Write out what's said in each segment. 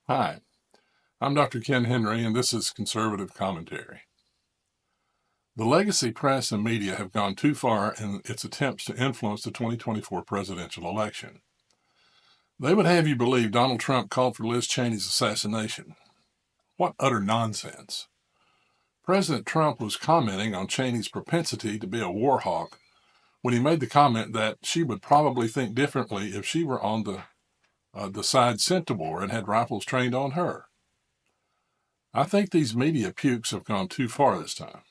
Hi, I'm Dr. Ken Henry, and this is Conservative Commentary. The legacy press and media have gone too far in its attempts to influence the 2024 presidential election. They would have you believe Donald Trump called for Liz Cheney's assassination. What utter nonsense. President Trump was commenting on Cheney's propensity to be a war hawk when he made the comment that she would probably think differently if she were on the side sent to war and had rifles trained on her. I think these media pukes have gone too far this time.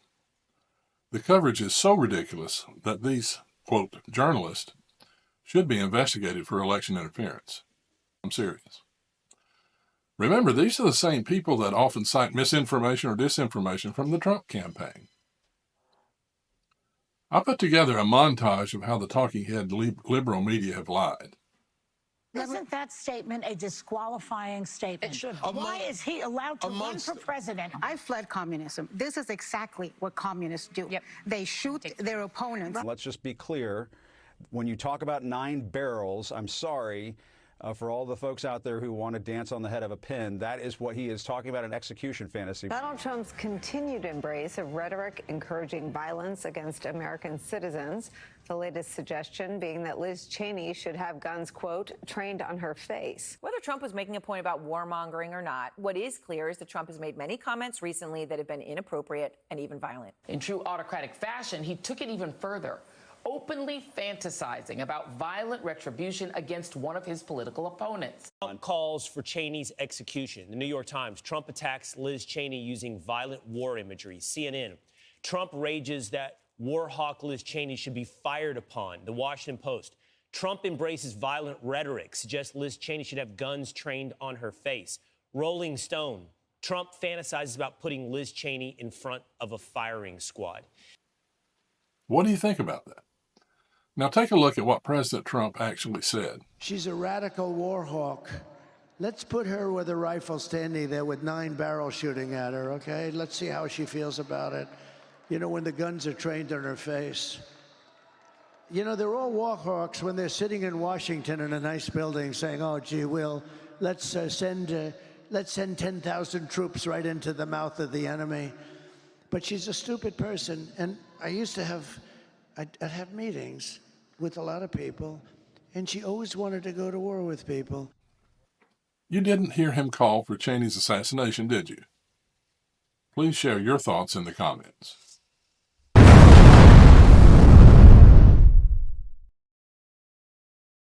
The coverage is so ridiculous that these, quote, journalists should be investigated for election interference. I'm serious. Remember, these are the same people that often cite misinformation or disinformation from the Trump campaign. I put together a montage of how the talking head liberal media have lied. Isn't that statement a disqualifying statement? It should. Why is he allowed to run for president? I fled communism. This is exactly what communists do. Yep. They shoot their opponents. Let's just be clear. When you talk about 9 barrels, I'm sorry for all the folks out there who want to dance on the head of a pin. That is what he is talking about, an execution fantasy. Donald Trump's continued embrace of rhetoric encouraging violence against American citizens. The latest suggestion being that Liz Cheney should have guns, quote, trained on her face. Whether Trump was making a point about warmongering or not, what is clear is that Trump has made many comments recently that have been inappropriate and even violent. In true autocratic fashion, he took it even further, openly fantasizing about violent retribution against one of his political opponents. Trump calls for Cheney's execution. The New York Times, Trump attacks Liz Cheney using violent war imagery. CNN, Trump rages that war hawk Liz Cheney should be fired upon. The Washington Post, Trump embraces violent rhetoric, suggests Liz Cheney should have guns trained on her face. Rolling Stone, Trump fantasizes about putting Liz Cheney in front of a firing squad. What do you think about that? Now take a look at what President Trump actually said. She's a radical war hawk. Let's put her with a rifle standing there with 9 barrels shooting at her, okay? Let's see how she feels about it. You know, when the guns are trained on her face. You know, they're all war hawks when they're sitting in Washington in a nice building saying, oh, gee, let's send 10,000 troops right into the mouth of the enemy. But she's a stupid person. And I used to I'd have meetings with a lot of people, and she always wanted to go to war with people. You didn't hear him call for Cheney's assassination, did you? Please share your thoughts in the comments.